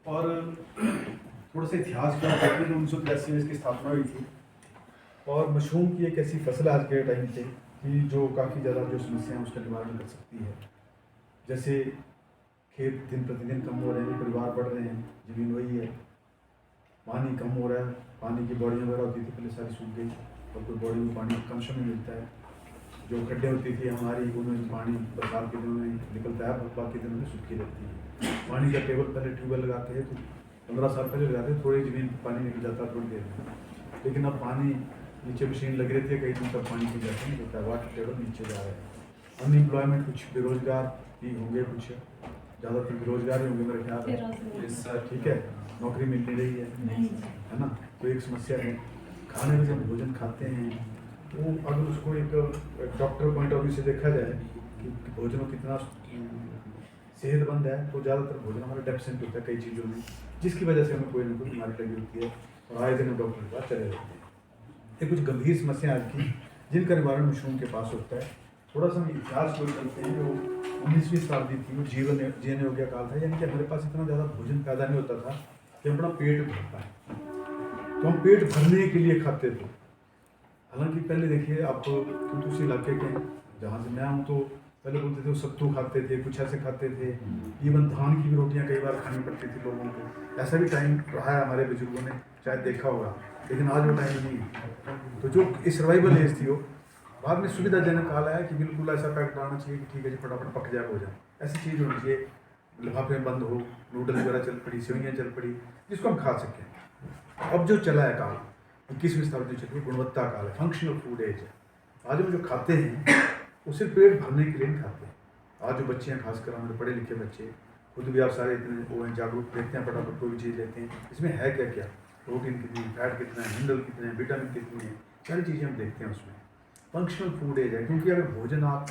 और थोड़ा सा इतिहास का देखते हैं। 1983 में इसकी स्थापना हुई थी और मशरूम की एक ऐसी फसल आज के टाइम पे कि जो काफ़ी ज़्यादा जो समस्या है उसका निवारण कर सकती है। जैसे खेत दिन प्रतिदिन कम हो रहे हैं, परिवार बढ़ रहे हैं, ज़मीन वही है, पानी कम हो रहा है, पानी की बॉडियाँ वगैरह होती थी पहले सारी सूख गई और कोई बॉडी में पानी कम समय मिलता है। जो खड्डे होती थी हमारी उनमें पानी बरसात के दिनों में निकलता है, बाकी दिनों में सूखी रहती है। पानी का टेबल पहले ट्यूबवेल लगाते हैं तो 15 साल पहले लगाते थे, थोड़ी ज़मीन पर पानी निकल जाता थोड़ी देर में, लेकिन अब पानी नीचे मशीन लगी रहती है, कई दिन तक पानी की जाता नहीं होता है, वाटर टेबल नीचे जा रहा है। अनएम्प्लॉयमेंट, कुछ बेरोजगार भी होंगे, कुछ ज़्यादातर बेरोजगार ही होंगे मेरे ख्याल से, ठीक है, नौकरी मिल नहीं रही है ना, तो एक समस्या है। खाने में जब भोजन खाते हैं तो अगर उसको एक डॉक्टर पॉइंट ऑफ व्यू से देखा जाए कि भोजन कितना सेहतमंद है, तो ज़्यादातर भोजन हमारा डेफिशिएंट होता है कई चीज़ों में, जिसकी वजह से हमें कोई ना कोई बीमारी लगी होती है और आए दिन हम डॉक्टर के पास चले जाते हैं। ये कुछ गंभीर समस्या आज की जिनका निवारण मशरूम के पास होता है। थोड़ा सा हम इतिहास को चलते हैं। जो 19वीं शताब्दी थी वो जीवन योग्य काल था, यानी कि हमारे पास इतना ज़्यादा भोजन पैदा नहीं होता था कि अपना पेट भर पाए, तो हम पेट भरने के लिए खाते थे। हालांकि पहले देखिए आप कुछ उस इलाके के जहाँ से मैं हूँ, तो पहले बोलते थे वो सत्तू खाते थे, कुछ ऐसे खाते थे, इवन धान की भी रोटियाँ कई बार खानी पड़ती थी लोगों को। ऐसा भी टाइम रहा है हमारे बुजुर्गों ने शायद देखा होगा, लेकिन आज वो टाइम नहीं है। तो जो सर्वाइवल एज थी वो बाद में सुविधाजनक काल आया कि बिल्कुल ऐसा पैक डालना चाहिए कि ठीक है जी फटाफट पक जाए हो जाए, ऐसी चीज़ होनी चाहिए, लिफाफे बंद हो, नूडल्स वगैरह चल पड़ी, सेवइयाँ चल पड़ी, जिसको हम खा सकें। अब जो चला है काल 21वीं शताब्दी चलिए गुणवत्ता काल है, फंक्शनल फूड एज है। आज हम जो खाते हैं वो सिर्फ पेट भरने के लिए नहीं खाते हैं। आज जो बच्चे हैं, खासकर हमारे पढ़े लिखे बच्चे, खुद भी आप सारे इतने वो हैं जागरूक, देखते हैं फटाफट कोई भी चीज़ लेते हैं, इसमें है क्या क्या, प्रोटीन कितनी, फैट कितना है, मिनरल कितने हैं, विटामिन कितनी है, सारी चीज़ें हम देखते हैं उसमें। फंक्शनल फूड एज है, क्योंकि अगर भोजन आप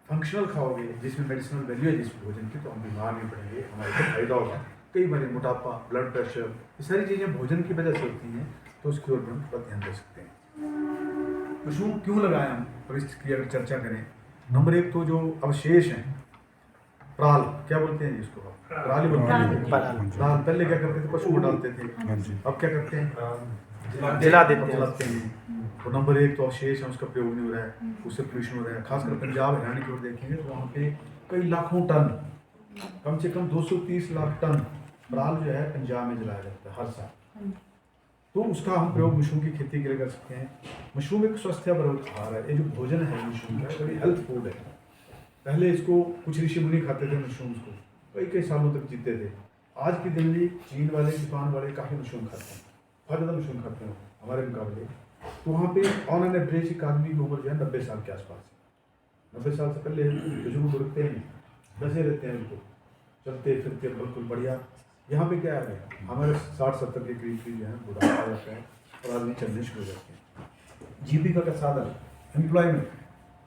फंक्शनल खाओगे जिसमें मेडिसिनल वैल्यू है जिस भोजन की, तो हम बीमार नहीं पड़ेंगे, हमारे को फायदा होगा। कई बार मोटापा, ब्लड प्रेशर, ये सारी चीज़ें भोजन की वजह से होती हैं, तो उसकी ओर हम थोड़ा ध्यान दे सकते हैं। मशरूम क्यों लगाएं हम, और इसकी अगर चर्चा करें, नंबर एक तो जो अवशेष हैं, प्राल क्या बोलते हैं जिसको, प्राल ही बोलते हैं। प्राल पहले क्या करते थे, पशु को डालते थे, अब क्या करते हैं, जलाते हैं। तो नंबर एक तो अवशेष है, उसका प्रयोग नहीं हो रहा है, उससे पोल्यूशन हो रहा है। खासकर पंजाब हरियाणा की ओर देखेंगे तो वहाँ पे कई लाखों टन, कम से कम 230 लाख टन प्राल जो है पंजाब में जलाया जाता है हर साल। तो उसका हम प्रयोग मशरूम की खेती के लिए कर सकते हैं। मशरूम एक स्वस्थ्यवर्धक आहार है, ये जो भोजन है मशरूम का बड़ी हेल्थ फूड है। पहले इसको कुछ ऋषि मुनि खाते थे मशरूम्स को, कई कई सालों तक जीते थे। आज के दिन भी चीन वाले, जापान वाले काफ़ी मशरूम खाते हैं, बहुत ज़्यादा मशरूम खाते हैं हमारे मुकाबले। तो वहाँ पे ऑन एन एवरेज एक आदमी की उम्र जो है 90 साल के आसपास है। 90 साल से पहले बुजुर्ग रुकते हैं, बसे रहते हैं, उनको चलते फिरते बिल्कुल बढ़िया। यहाँ पे क्या है, हमारे 60-70 के करीब जो है बुढ़ापा आ जाता है और आदमी चलने शुरू हो जाते हैं। जीविका का साधन, एम्प्लॉयमेंट,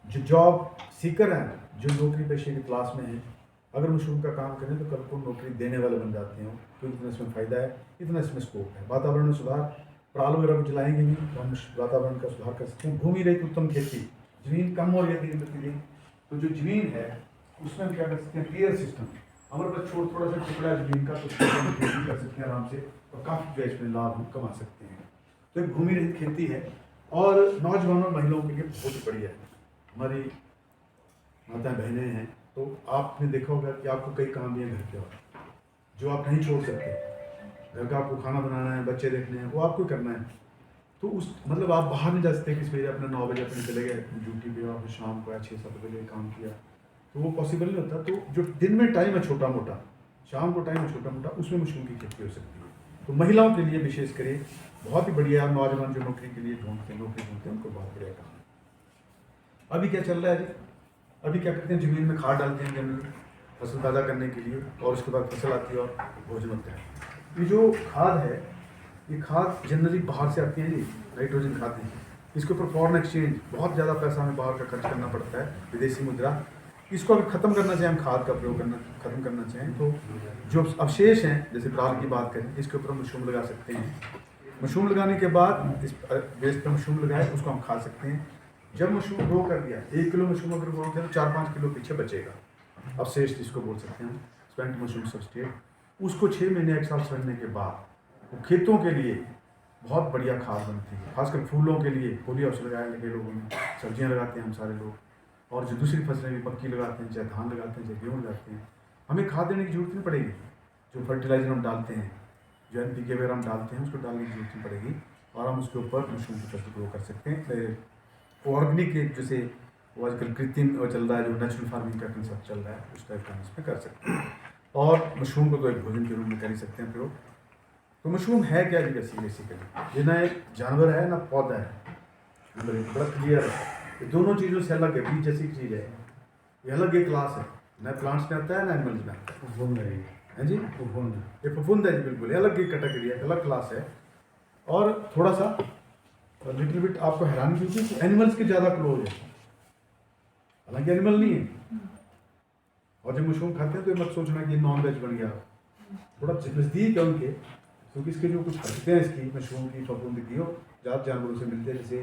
जो जॉब सीकर हैं, जो नौकरी पेशे की क्लास में हैं, अगर मशरूम का काम करें तो कल को नौकरी देने वाले बन जाते हैं, क्योंकि इतना इसमें फ़ायदा है, इतना इसमें स्कोप है। वातावरण में सुधार, प्राल वगैरह को जलाएंगे नहीं तो हम वातावरण का सुधार कर सकते हैं। भूमि रहित उत्तम खेती, जमीन कम हो रही है दिन प्रतिदिन, तो जो जमीन है उसमें हम क्या कर सकते हैं, क्लियर सिस्टम, हमारे पास थोड़ा सा टुकड़ा जमीन का, तो उसमें खेती कर सकते हैं आराम से और काफ़ी जो इसमें लाभ हम कमा सकते हैं। तो एक भूमि रहित खेती है और नौजवानों महिलाओं के लिए बहुत बढ़िया है। हमारी माताएं बहनें हैं, तो आपने देखा होगा कि आपको कई काम भी हैं घर के और जो आप नहीं छोड़ सकते। घर का आपको खाना बनाना है, बच्चे देखने हैं, वो आपको करना है। तो उस मतलब आप बाहर नहीं जा सकते कि सवेरे अपने 9 बजे अपने चले गए ड्यूटी पे और शाम को 6-7 बजे काम किया, तो वो पॉसिबल नहीं होता। तो जो दिन में टाइम है छोटा मोटा, शाम को टाइम है छोटा मोटा, उसमें मशरूम की खेती हो सकती है। तो महिलाओं के लिए विशेष करें बहुत ही बढ़िया, नौजवान जो नौकरी के लिए नौकरी ढूंढते हैं उनको बहुत बढ़िया काम है। अभी क्या चल रहा है जी, अभी क्या करते हैं, जमीन में खाद डालते हैं जनरली फसल पैदा करने के लिए, और उसके बाद फसल आती है और भोजन होता है। ये जो खाद है, ये खाद जनरली बाहर से आती है जी, नाइट्रोजन खाद है। इसके ऊपर फॉरेन एक्सचेंज, बहुत ज़्यादा पैसा हमें बाहर का खर्च करना पड़ता है, विदेशी मुद्रा। इसको अगर ख़त्म करना चाहें, हम खाद का प्रयोग ख़त्म करना चाहें, तो जो अवशेष हैं, जैसे प्राल की बात करें, इसके ऊपर हम मशरूम लगा सकते हैं। मशरूम लगाने के बाद इस बेस पर मशरूम लगाए, उसको हम खा सकते हैं। जब मशरूम ग्रो कर दिया, 1 किलो मशरूम अगर ग्रो किया तो 4-5 किलो पीछे बचेगा, अवशेष जिसको बोल सकते हैं, स्पेंट मशरूम सब्सट्रेट। उसको 6 महीने 1 साल सड़ने के बाद वो खेतों के लिए बहुत बढ़िया खाद बनती है, खासकर फूलों के लिए। फूली हाउस लगाए लगे लोगों ने, सब्जियां लगाते हैं हम सारे लोग, और जो दूसरी फसलें भी मक्की लगाते हैं, चाहे धान लगाते हैं, चाहे गेहूँ लगाते हैं, हमें खाद देने की जरूरत नहीं पड़ेगी। जो फर्टिलाइजर हम डालते हैं, जो NPK वगैरह हम डालते हैं, उसको डालने की जरूरत नहीं पड़ेगी, और हम उसके ऊपर मशरूम की फसल ग्रो कर सकते हैं। ऑर्गेनिक जैसे वो आजकल कृत्रिम चल रहा है, जो नेचुरल फार्मिंग का कंसेप्ट चल रहा है, उस टाइप का हम इसमें कर सकते हैं। और मशरूम को तो एक भोजन के रूप में कर ही सकते हैं प्रयोग। तो मशरूम है क्या जी बेसिकली? ये ना एक जानवर है ना पौधा है, मतलब बड़ा क्लियर है। ये दोनों चीज़ों से अलग है, बीज जैसी चीज़ है। ये अलग एक क्लास है, ना प्लांट्स में आता है ना एनिमल्स में आता है। फफूंद है जी, ये फफूंद है जी, बिल्कुल अलग एक कैटेगरी है, अलग क्लास है। और थोड़ा सा लिटिल बिट आपको हैरानी होगी कि एनिमल्स के ज़्यादा क्लोज है, हालांकि एनिमल नहीं है। और जब मशरूम खाते हैं तो ये मत सोचना कि नॉन वेज बन गया, थोड़ा नज़दीक है उनके, क्योंकि इसके जो कुछ हरकतें हैं इसकी मशरूम की फफूंद की, और ज़्यादा जानवरों से मिलते हैं। जैसे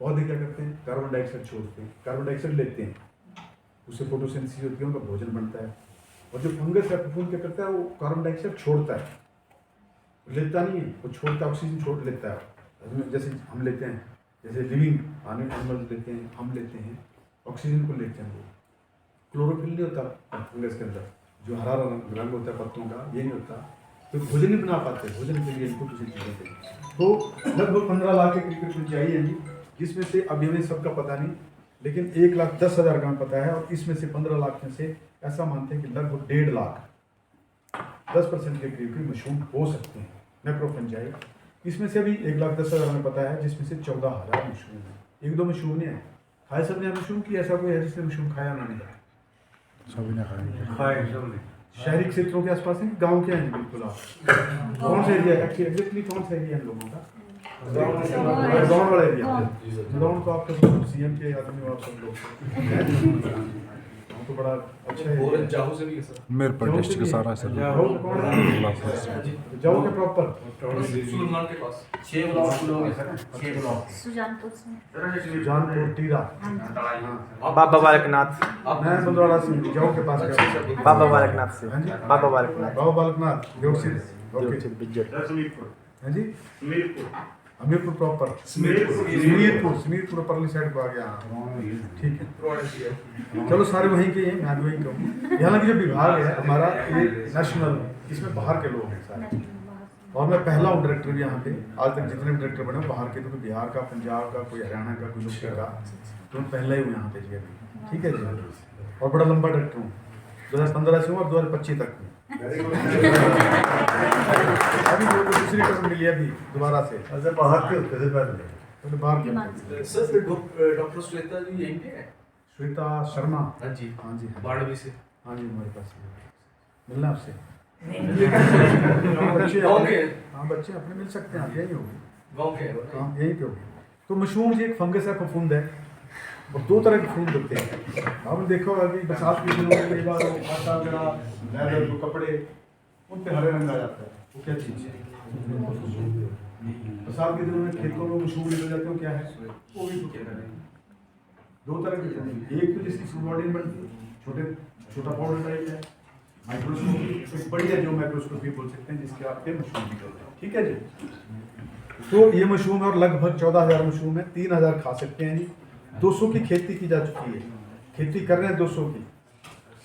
पौधे क्या करते हैं, कार्बन डाइऑक्साइड छोड़ते हैं, कार्बन डाइऑक्साइड लेते हैं, उससे फोटोसिंथेसिस होती है, उनका भोजन बनता है। और जो फंगस है फफूंद क्या करता है, वो कार्बन डाइऑक्साइड छोड़ता है, लेता नहीं है, वो छोड़ता है, ऑक्सीजन छोड़ लेता है। जैसे हम लेते हैं, जैसे लिविंग एनिमल्स लेते हैं, हम लेते हैं, ऑक्सीजन को लेते हैं। वो क्लोरोफिल नहीं होता फंगस के अंदर, जो हरा रंग होता है पत्तों का, ये नहीं होता, तो भोजन नहीं बना पाते। भोजन के लिए इनको दूसरी चीज़ें चाहिए। तो लगभग 15 लाख के क्रिकेट में चाहिए हैं जी, जिसमें से अभी हमें सबका पता नहीं, लेकिन 1,10,000 का पता है। और इसमें से 15 लाख में से ऐसा मानते हैं कि लगभग 1.5 लाख 10% के करीब की मशरूम हो सकते हैं मैक्रोफंजाई। इसमें से अभी 1,10,000 में पता है, जिसमें से 14,000 मशरूम है। एक दो मशरूम नहीं है, खाए सब ने मशरूम की, ऐसा कोई है जिसने मशरूम खाया ना नहीं? सभी ने खाए सबने। शहरी क्षेत्रों के आसपास है, गांव के हैं बिल्कुल। आप कौन सा एरिया है एग्जैक्टली, कौन सा एरिया है लोगों का? गाँव वाला एरिया। गाँव तो आपके CM के आदमी और सब लोग तो बड़ा अच्छा है। जाहू से भी है सर, मेरपुर डिस्ट्रिक्ट का सारा सर। जाओ के प्रॉपर सुलेमान के पास 6 ब्लॉक लोग हैं सर, 6 ब्लॉक सुजानपुर से जानपुर टीरा, बाबा बालकनाथ, मैं बंदवाड़ा से जाओ के पास गया। बाबा बालकनाथ से, हाँ जी, बाबा बालकनाथ, बाबा बालकनाथ देवसिर, ओके बिजट, हाँ जी, हमीरपुर प्रॉपर, समीरपुर परली साइड को आ गया। ठीक है, चलो सारे वहीं के हैं, मैं भी वहीं का हूँ। यहाँ की जो विभाग है हमारा, ये नेशनल, इसमें बाहर के लोग हैं सारे, और मैं पहला हूँ डायरेक्टर यहाँ पे। आज तक जितने भी डायरेक्टर बने बाहर के, तो बिहार का, पंजाब का, कोई हरियाणा का, कोई यूपी का, तो मैं पहला ही हूँ यहाँ पे जी अभी। ठीक है जी, और बड़ा लंबा डायरेक्टर हूँ, 2015 से हूँ और 2025 तक हूँ। अभी जो दूसरी टर्म मिली अभी दोबारा से। अच्छा, बाहर के होते थे पहले। तो बाहर के सर। डॉक्टर श्वेता जी यहीं पे है? श्वेता शर्मा, हाँ जी, हाँ जी, बाड़वी से। हाँ जी, हमारे पास मिलना आपसे। गाँव के? हाँ, बच्चे अपने मिल सकते हैं, आप यही होगी। गाँव के? हाँ, यही पे होगी। तो मशरूम जी एक फंगस है, फफूंद है, और 2 तरह के फूंद होते हैं। आपने देखा होगा कि बरसात के दिनों में कई बार आटा वगैरह, लेदर जो कपड़े, उन पे हरे रंग आ जाता है, वो क्या चीज़ है? बरसात के दिनों में खेतों में मशरूम निकल जाते हो, क्या है वो भी है। 2 तरह के फूंद, एक तो जिसकी सबॉर्डिन बनती है, छोटा पाउडर टाइप है, माइक्रोस्कोपी, एक बड़ी है जो माइक्रोस्कोपी बोल सकते हैं, जिसके आपके मशरूम निकलते हैं। ठीक है जी, तो ये मशरूम है, और लगभग 14,000 मशरूम है, 3,000 खा सकते हैं जी। 200 की खेती की जा चुकी है, खेती कर रहे हैं 200 की।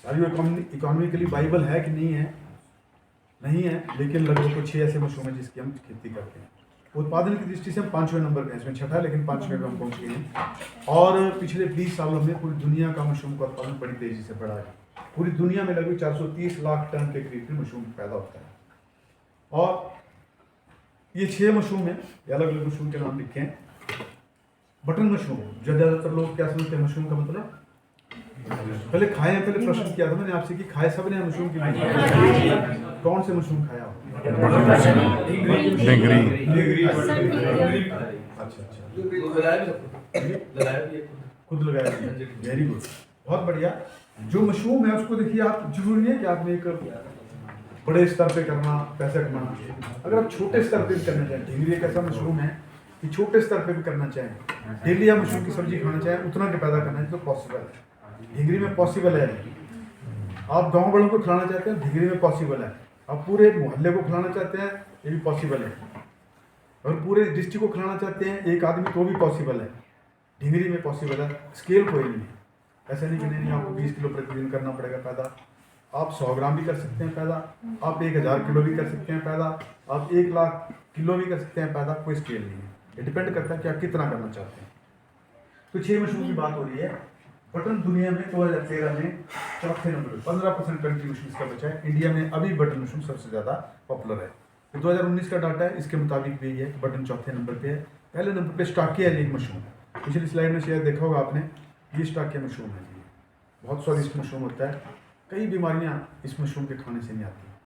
सारी इकोनॉमिकली वाइबल है कि नहीं है? नहीं है, लेकिन लगभग कुछ 6 ऐसे मशरूम है जिसकी हम खेती करते हैं। उत्पादन की दृष्टि से हम 5वें नंबर पे हैं, इसमें छठा, लेकिन 5वें पे हम पहुँच गए हैं। और पिछले 20 सालों में पूरी दुनिया का मशरूम का उत्पादन बड़ी तेजी से बढ़ा है। पूरी दुनिया में लगभग 430 लाख टन के करीब मशरूम पैदा होता है। और ये 6 मशरूम है, अलग अलग मशरूम के नाम लिखे हैं। बटन मशरूम, जो ज़्यादातर लोग क्या समझते हैं मशरूम का मतलब, पहले खाए हैं, पहले प्रश्न किया था मैंने आपसे कि खाए सब ने मशरूम की, कौन से मशरूम खाया? खुद लगाया, वेरी गुड, बहुत बढ़िया। जो मशरूम है उसको देखिए, आप जरूरी नहीं है कि आपने एक बड़े स्तर पे करना, पैसा कमाना। अगर आप छोटे स्तर पे भी करना चाहें, ढींगरी एक ऐसा मशरूम है कि छोटे स्तर पे भी करना चाहें, डेली आप मशरूम की सब्जी खाना चाहें, उतना के पैदा करना है तो पॉसिबल है। ढींगरी में पॉसिबल है। आप गांव वालों को खिलाना चाहते हैं, ढींगरी में पॉसिबल है। आप पूरे मोहल्ले को खिलाना चाहते हैं, ये भी पॉसिबल है। और पूरे डिस्ट्रिक्ट को खिलाना चाहते हैं एक आदमी, तो भी पॉसिबल है। डिंगरी में पॉसिबल है, स्केल कोई नहीं है। ऐसा नहीं कि नहीं आपको 20 किलो प्रतिदिन करना पड़ेगा पैदा। आप 100 ग्राम भी कर सकते हैं पैदा, आप 1000 किलो भी कर सकते हैं पैदा, आप 1 लाख किलो भी कर सकते हैं पैदा। कोई स्केल नहीं है, ये डिपेंड करता है कि आप कितना करना चाहते हैं। तो 6 मशरूम की बात हो रही है। बटन दुनिया में 2013 में चौथे नंबर पर, 15% कंट्रीब्यूशन इसका बचा है। इंडिया में अभी बटन मशरूम सबसे ज़्यादा पॉपुलर है। तो 2019 का डाटा है, इसके मुताबिक भी है कि बटन चौथे नंबर पे है। पहले नंबर पे स्टाकिया एक मशरूम है, पिछली स्लाइड में शायद देखा होगा आपने, ये स्टाकिया मशरूम है जी। बहुत स्वादिष्ट मशरूम होता है, कई बीमारियाँ इस मशरूम के खाने से नहीं आती।